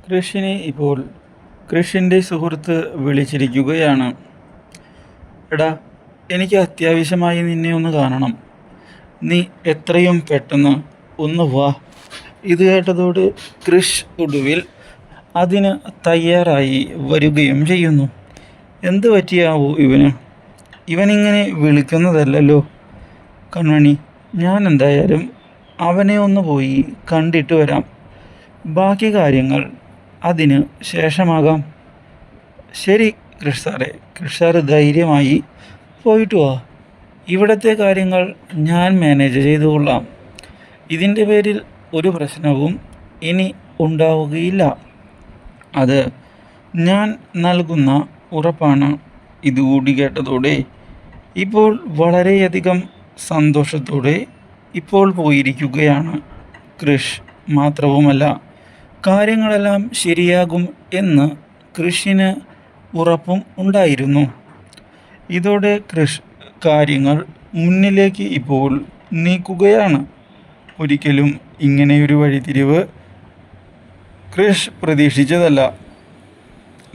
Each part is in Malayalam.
കൃഷിനെ ഇപ്പോൾ കൃഷിൻ്റെ സുഹൃത്ത് വിളിച്ചിരിക്കുകയാണ്. എടാ, എനിക്ക് അത്യാവശ്യമായി നിന്നെ ഒന്ന് കാണണം. നീ എത്രയും പെട്ടെന്ന് ഒന്ന് വാ. ഇത് കേട്ടതോടെ കൃഷ് ഒടുവിൽ അതിന് തയ്യാറായി വരികയും ചെയ്യുന്നു. എന്ത് പറ്റിയാവൂ ഇവനിങ്ങനെ വിളിക്കുന്നതല്ലല്ലോ. കൺമണി, ഞാൻ എന്തായാലും അവനെ ഒന്ന് പോയി കണ്ടിട്ട് വരാം. ബാക്കി കാര്യങ്ങൾ അതിന് ശേഷമാകാം. ശരി കൃഷ് സാറ് ധൈര്യമായി പോയിട്ട് വാ. ഇവിടുത്തെ കാര്യങ്ങൾ ഞാൻ മാനേജ് ചെയ്തുകൊള്ളാം. ഇതിൻ്റെ പേരിൽ ഒരു പ്രശ്നവും ഇനി ഉണ്ടാവുകയില്ല. അത് ഞാൻ നൽകുന്ന ഉറപ്പാണ്. ഇതുകൂടി കേട്ടതോടെ ഇപ്പോൾ വളരെയധികം സന്തോഷത്തോടെ ഇപ്പോൾ പോയിരിക്കുകയാണ് കൃഷ്. മാത്രവുമല്ല, കാര്യങ്ങളെല്ലാം ശരിയാകും എന്ന് കൃഷിന് ഉറപ്പും ഉണ്ടായിരുന്നു. ഇതോടെ കൃഷ് കാര്യങ്ങൾ മുന്നിലേക്ക് ഇപ്പോൾ നീക്കുകയാണ്. ഒരിക്കലും ഇങ്ങനെയൊരു വഴിത്തിരിവ് കൃഷ് പ്രതീക്ഷിച്ചതല്ല.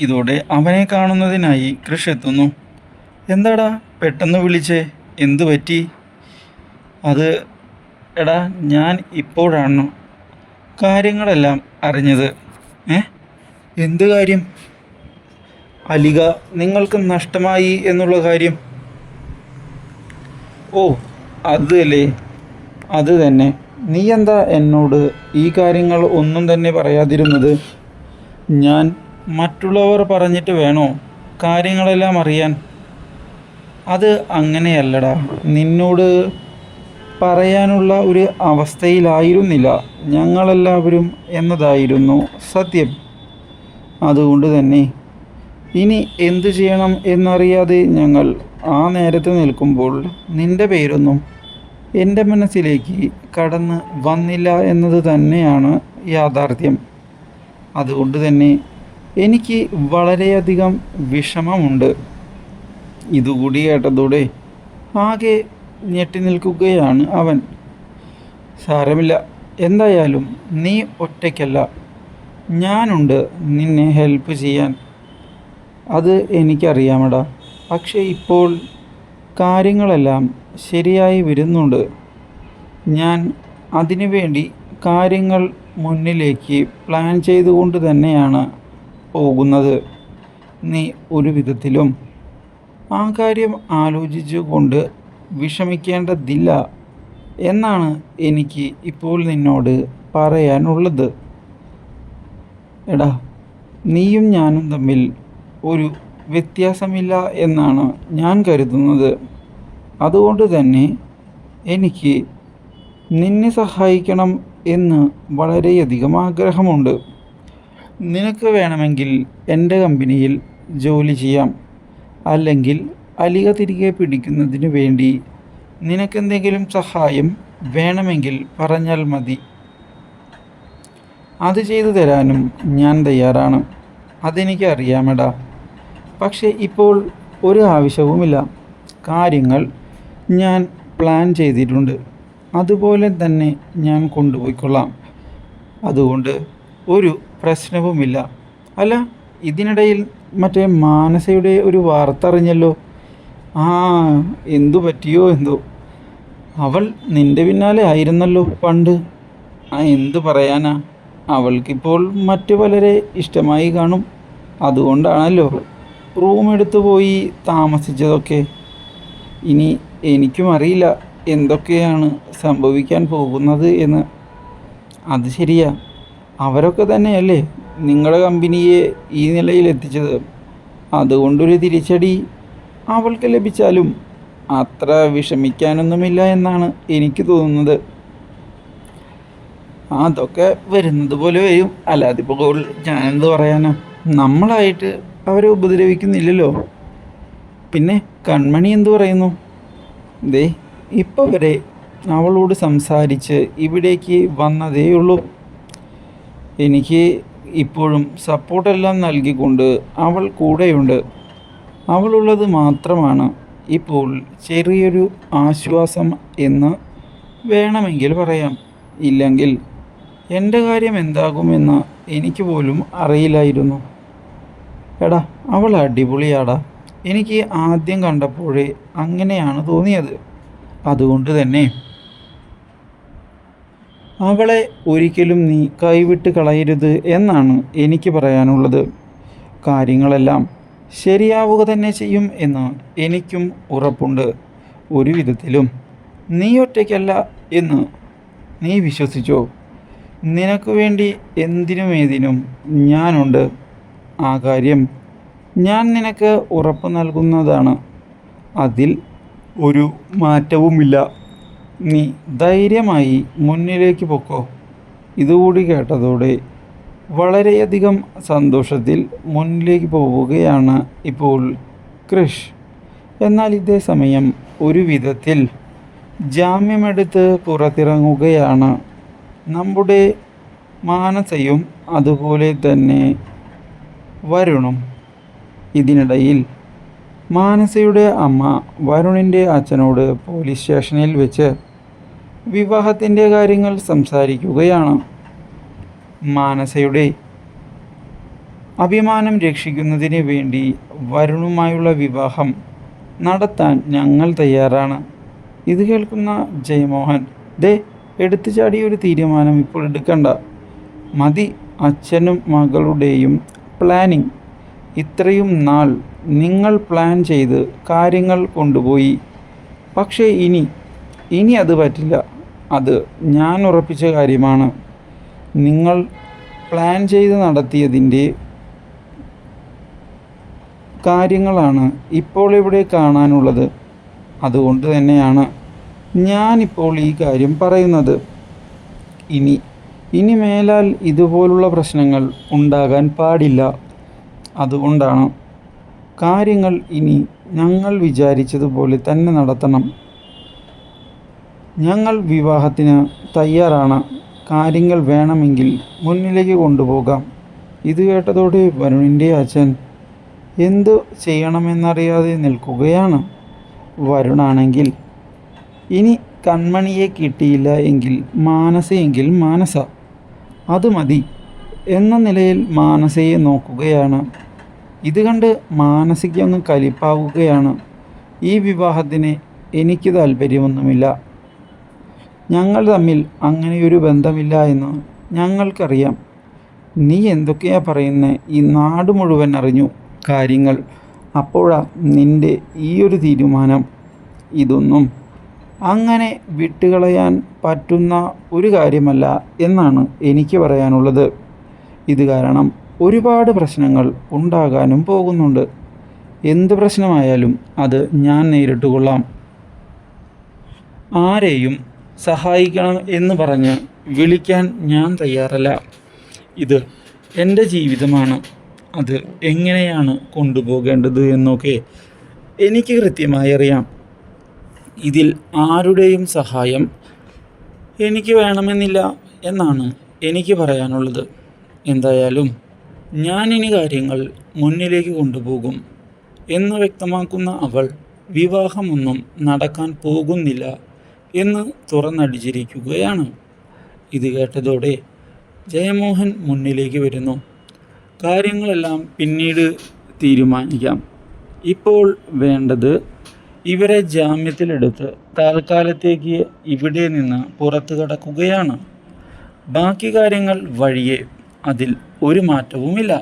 ഇതോടെ അവനെ കാണുന്നതിനായി കൃഷ് എത്തുന്നു. എന്താടാ പെട്ടെന്ന് വിളിച്ചേ, എന്തു പറ്റി? അത് എടാ, ഞാൻ ഇപ്പോഴാണ് കാര്യങ്ങളെല്ലാം അറിഞ്ഞത്. എന്ത് കാര്യം? അലിക നിങ്ങൾക്ക് നഷ്ടമായി എന്നുള്ള കാര്യം. ഓ, അത് അല്ലേ, അത് തന്നെ. നീ എന്താ എന്നോട് ഈ കാര്യങ്ങൾ ഒന്നും തന്നെ പറയാതിരുന്നത്? ഞാൻ മറ്റുള്ളവർ പറഞ്ഞിട്ട് വേണോ കാര്യങ്ങളെല്ലാം അറിയാൻ? അത് അങ്ങനെയല്ലടാ, നിന്നോട് പറയാനുള്ള ഒരു അവസ്ഥയിലായിരുന്നില്ല ഞങ്ങളെല്ലാവരും എന്നതായിരുന്നു സത്യം. അതുകൊണ്ട് തന്നെ ഇനി എന്തു ചെയ്യണം എന്നറിയാതെ ഞങ്ങൾ ആ നേരത്ത് നിൽക്കുമ്പോൾ നിൻ്റെ പേരൊന്നും എൻ്റെ മനസ്സിലേക്ക് കടന്ന് വന്നില്ല എന്നത് തന്നെയാണ് യാഥാർത്ഥ്യം. അതുകൊണ്ട് തന്നെ എനിക്ക് വളരെയധികം വിഷമമുണ്ട്. ഇതുകൂടി കേട്ടതോടെ ആകെ ഞെട്ടി നിൽക്കുകയാണ് അവൻ. സാരമില്ല, എന്തായാലും നീ ഒറ്റയ്ക്കല്ല, ഞാനുണ്ട് നിന്നെ ഹെൽപ്പ് ചെയ്യാൻ. അത് എനിക്കറിയാമടാ. പക്ഷേ ഇപ്പോൾ കാര്യങ്ങളെല്ലാം ശരിയായി വരുന്നുണ്ട്. ഞാൻ അതിനു വേണ്ടി കാര്യങ്ങൾ മുന്നിലേക്ക് പ്ലാൻ ചെയ്തുകൊണ്ട് തന്നെയാണ് പോകുന്നത്. നീ ഒരു വിധത്തിലും ആ കാര്യം ആലോചിച്ചുകൊണ്ട് വിഷമിക്കേണ്ടതില്ല എന്നാണ് എനിക്ക് ഇപ്പോൾ നിന്നോട് പറയാനുള്ളത്. എടാ, നീയും ഞാനും തമ്മിൽ ഒരു വ്യത്യാസമില്ല എന്നാണ് ഞാൻ കരുതുന്നത്. അതുകൊണ്ട് തന്നെ എനിക്ക് നിന്നെ സഹായിക്കണം എന്ന് വളരെയധികം ആഗ്രഹമുണ്ട്. നിനക്ക് വേണമെങ്കിൽ എൻ്റെ കമ്പനിയിൽ ജോലി ചെയ്യാം. അല്ലെങ്കിൽ അലിക തിരികെ പിടിക്കുന്നതിന് വേണ്ടി നിനക്കെന്തെങ്കിലും സഹായം വേണമെങ്കിൽ പറഞ്ഞാൽ മതി. അത് ചെയ്തു തരാനും ഞാൻ തയ്യാറാണ്. അതെനിക്ക് അറിയാമെടാ. പക്ഷേ ഇപ്പോൾ ഒരു ആവശ്യവുമില്ല. കാര്യങ്ങൾ ഞാൻ പ്ലാൻ ചെയ്തിട്ടുണ്ട്. അതുപോലെ തന്നെ ഞാൻ കൊണ്ടുപോയിക്കൊള്ളാം. അതുകൊണ്ട് ഒരു പ്രശ്നവുമില്ല. അല്ല, ഇതിനിടയിൽ മറ്റേ മാനസയുടെ ഒരു വാർത്ത അറിഞ്ഞല്ലോ. എന്തു പറ്റിയോ എന്തോ. അവൾ നിൻ്റെ പിന്നാലെ ആയിരുന്നല്ലോ പണ്ട്. എന്തു പറയാനാ, അവൾക്കിപ്പോൾ മറ്റു പലരെ ഇഷ്ടമായി കാണും. അതുകൊണ്ടാണല്ലോ റൂം എടുത്തു പോയി താമസിച്ചതൊക്കെ. ഇനി എനിക്കും അറിയില്ല എന്തൊക്കെയാണ് സംഭവിക്കാൻ പോകുന്നത് എന്ന്. അത് ശരിയാ, അവരൊക്കെ തന്നെയല്ലേ നിങ്ങളുടെ കമ്പനിയെ ഈ നിലയിൽ എത്തിച്ചത്. അതുകൊണ്ടൊരു തിരിച്ചടി അവൾക്ക് ലഭിച്ചാലും അത്ര വിഷമിക്കാനൊന്നുമില്ല എന്നാണ് എനിക്ക് തോന്നുന്നത്. അതൊക്കെ വരുന്നത് പോലെ വരും. അല്ലാതെ ഇപ്പോൾ ഞാനെന്ത് പറയാനാ, നമ്മളായിട്ട് അവരെ ഉപദ്രവിക്കുന്നില്ലല്ലോ. പിന്നെ കൺമണി എന്തു പറയുന്നു? ദേ, ഇപ്പോൾ വരെ അവളോട് സംസാരിച്ച് ഇവിടേക്ക് വന്നതേ ഉള്ളൂ. എനിക്ക് ഇപ്പോഴും സപ്പോർട്ടെല്ലാം നൽകിക്കൊണ്ട് അവൾ കൂടെയുണ്ട്. അവളുള്ളത് മാത്രമാണ് ഇപ്പോൾ ചെറിയൊരു ആശ്വാസം എന്ന് വേണമെങ്കിൽ പറയാം. ഇല്ലെങ്കിൽ എൻ്റെ കാര്യം എന്താകുമെന്ന് എനിക്ക് പോലും അറിയില്ലായിരുന്നു. എടാ, അവൾ അടിപൊളിയാടാ. എനിക്ക് ആദ്യം കണ്ടപ്പോഴേ അങ്ങനെയാണ് തോന്നിയത്. അതുകൊണ്ട് തന്നെ അവളെ ഒരിക്കലും നീ കൈവിട്ട് കളയരുത് എന്നാണ് എനിക്ക് പറയാനുള്ളത്. കാര്യങ്ങളെല്ലാം ശരിയാവുക തന്നെ ചെയ്യും എന്ന് എനിക്കും ഉറപ്പുണ്ട്. ഒരു വിധത്തിലും നീ ഒറ്റയ്ക്കല്ല എന്ന് നീ വിശ്വസിച്ചോ. നിനക്ക് വേണ്ടി എന്തിനും ഏതിനും ഞാനുണ്ട്. ആ കാര്യം ഞാൻ നിനക്ക് ഉറപ്പ് നൽകുന്നതാണ്. അതിൽ ഒരു മാറ്റവുമില്ല. നീ ധൈര്യമായി മുന്നിലേക്ക് പൊക്കോ. ഇതുകൂടി കേട്ടതോടെ വളരെയധികം സന്തോഷത്തിൽ മുന്നിലേക്ക് പോവുകയാണ് ഇപ്പോൾ ക്രിഷ്. എന്നാൽ ഇതേ സമയം ഒരു വിധത്തിൽ ജാമ്യമെടുത്ത് പുറത്തിറങ്ങുകയാണ് നമ്മുടെ മാനസയും അതുപോലെ തന്നെ വരുണും. ഇതിനിടയിൽ മാനസയുടെ അമ്മ വരുണിൻ്റെ അച്ഛനോട് പോലീസ് സ്റ്റേഷനിൽ വെച്ച് വിവാഹത്തിൻ്റെ കാര്യങ്ങൾ സംസാരിക്കുകയാണ്. മാനസയുടെ അഭിമാനം രക്ഷിക്കുന്നതിന് വേണ്ടി വരുണുമായുള്ള വിവാഹം നടത്താൻ ഞങ്ങൾ തയ്യാറാണ്. ഇത് കേൾക്കുന്ന ജയമോഹൻ, ദേ എടുത്തു ചാടിയ ഒരു തീരുമാനം ഇപ്പോൾ എടുക്കണ്ട. മതി അച്ഛനും മകളുടെയും പ്ലാനിങ്. ഇത്രയും നാൾ നിങ്ങൾ പ്ലാൻ ചെയ്ത് കാര്യങ്ങൾ കൊണ്ടുപോയി. പക്ഷേ ഇനി അത് പറ്റില്ല. അത് ഞാൻ ഉറപ്പിച്ച കാര്യമാണ്. നിങ്ങൾ പ്ലാൻ ചെയ്ത് നടത്തിയതിൻ്റെ കാര്യങ്ങളാണ് ഇപ്പോൾ ഇവിടെ കാണാനുള്ളത്. അതുകൊണ്ട് തന്നെയാണ് ഞാനിപ്പോൾ ഈ കാര്യം പറയുന്നത്. ഇനി മേലാൽ ഇതുപോലുള്ള പ്രശ്നങ്ങൾ ഉണ്ടാകാൻ പാടില്ല. അതുകൊണ്ടാണ് കാര്യങ്ങൾ ഇനി ഞങ്ങൾ വിചാരിച്ചതുപോലെ തന്നെ നടത്തണം. ഞങ്ങൾ വിവാഹത്തിന് തയ്യാറാണ്. കാര്യങ്ങൾ വേണമെങ്കിൽ മുന്നിലേക്ക് കൊണ്ടുപോകാം. ഇത് കേട്ടതോടെ വരുണിൻ്റെ അച്ഛൻ എന്തു ചെയ്യണമെന്നറിയാതെ നിൽക്കുകയാണ്. വരുണാണെങ്കിൽ ഇനി കൺമണിയെ കിട്ടിയില്ല എങ്കിൽ മാനസയെങ്കിൽ മാനസ, അത് മതി എന്ന നിലയിൽ മാനസയെ നോക്കുകയാണ്. ഇത് കണ്ട് മാനസിക അങ്ങ് കലിപ്പാവുകയാണ്. ഈ വിവാഹത്തിന് എനിക്ക് താല്പര്യമൊന്നുമില്ല. ഞങ്ങൾ തമ്മിൽ അങ്ങനെയൊരു ബന്ധമില്ല എന്ന് ഞങ്ങൾക്കറിയാം. നീ എന്തൊക്കെയാ പറയുന്നത്? ഈ നാട് മുഴുവൻ അറിഞ്ഞു കാര്യങ്ങൾ. അപ്പോഴാ നിൻ്റെ ഈ ഒരു തീരുമാനം. ഇതൊന്നും അങ്ങനെ വിട്ടുകളയാൻ പറ്റുന്ന ഒരു കാര്യമല്ല എന്നാണ് എനിക്ക് പറയാനുള്ളത്. ഇത് കാരണം ഒരുപാട് പ്രശ്നങ്ങൾ ഉണ്ടാകാനും പോകുന്നുണ്ട്. എന്ത് പ്രശ്നമായാലും അത് ഞാൻ നേരിട്ടുകൊള്ളാം. ആരെയും സഹായിക്കണം എന്ന് പറഞ്ഞ് വിളിക്കാൻ ഞാൻ തയ്യാറല്ല. ഇത് എൻ്റെ ജീവിതമാണ്. അത് എങ്ങനെയാണ് കൊണ്ടുപോകേണ്ടത് എന്നൊക്കെ എനിക്ക് കൃത്യമായി അറിയാം. ഇതിൽ ആരുടെയും സഹായം എനിക്ക് വേണമെന്നില്ല എന്നാണ് എനിക്ക് പറയാനുള്ളത്. എന്തായാലും ഞാനിനി കാര്യങ്ങൾ മുന്നിലേക്ക് കൊണ്ടുപോകും എന്ന് വ്യക്തമാക്കുന്ന അവൾ വിവാഹമൊന്നും നടക്കാൻ പോകുന്നില്ല എന്ന് തുറന്നടിച്ചിരിക്കുകയാണ്. ഇത് കേട്ടതോടെ ജയമോഹൻ മുന്നിലേക്ക് വരുന്നു. കാര്യങ്ങളെല്ലാം പിന്നീട് തീരുമാനിക്കാം. ഇപ്പോൾ വേണ്ടത് ഇവരെ ജാമ്യത്തിലെടുത്ത് തൽക്കാലത്തേക്ക് ഇവിടെ നിന്ന് പുറത്തു കടക്കുകയാണ്. ബാക്കി കാര്യങ്ങൾ വഴിയെ, അതിൽ ഒരു മാറ്റവുമില്ല.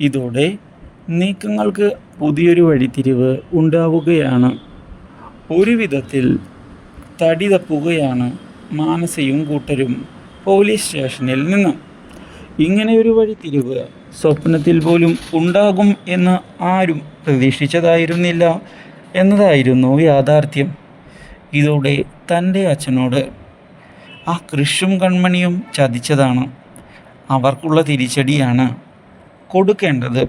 ഇതോടെ നീക്കങ്ങൾക്ക് പുതിയൊരു വഴിത്തിരിവ് ഉണ്ടാവുകയാണ്. ഒരു വിധത്തിൽ തടി തപ്പുകയാണ് മാനസയും കൂട്ടരും പോലീസ് സ്റ്റേഷനിൽ നിന്ന്. ഇങ്ങനെയൊരു വഴിത്തിരിവ് സ്വപ്നത്തിൽ പോലും ഉണ്ടാകും എന്ന് ആരും പ്രതീക്ഷിച്ചതായിരുന്നില്ല എന്നതായിരുന്നു യാഥാർത്ഥ്യം. ഇതോടെ തൻ്റെ അച്ഛനോട് ആ കൃഷും കൺമണിയും ചതിച്ചതാണ്. അവർക്കുള്ള തിരിച്ചടിയാണ് കൊടുക്കേണ്ടത്.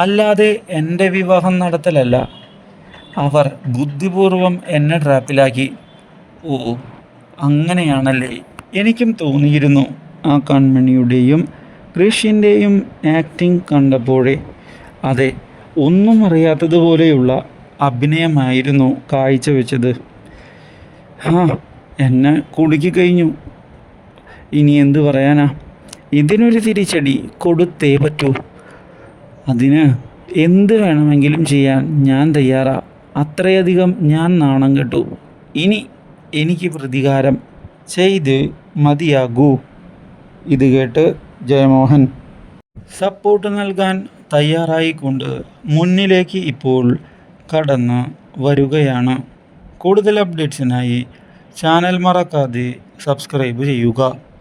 അല്ലാതെ എൻ്റെ വിവാഹം നടത്തലല്ല. അവർ ബുദ്ധിപൂർവം എന്നെ ട്രാപ്പിലാക്കി. ഓ, അങ്ങനെയാണല്ലേ. എനിക്കും തോന്നിയിരുന്നു ആ കൺമണിയുടെയും കൃഷിൻ്റെയും ആക്ടിങ് കണ്ടപ്പോഴേ. അതെ, ഒന്നും അറിയാത്തതുപോലെയുള്ള അഭിനയമായിരുന്നു കാഴ്ചവെച്ചത്. എന്നെ കുടുക്കി കഴിഞ്ഞു. ഇനി എന്തു പറയാനാ? ഇതിനൊരു തിരിച്ചടി കൊടുത്തേ പറ്റൂ. അതിന് എന്ത് വേണമെങ്കിലും ചെയ്യാൻ ഞാൻ തയ്യാറാ. അത്രയധികം ഞാൻ നാണം കെട്ടു. ഇനി എനിക്ക് പ്രതികാരം ചെയ്ത് മതിയാകൂ. ഇത് കേട്ട് ജയമോഹൻ സപ്പോർട്ട് നൽകാൻ തയ്യാറായിക്കൊണ്ട് മുന്നിലേക്ക് ഇപ്പോൾ കടന്ന് വരുകയാണ്. കൂടുതൽ അപ്ഡേറ്റ്സിനായി ചാനൽ മറക്കാതെ സബ്സ്ക്രൈബ് ചെയ്യുക.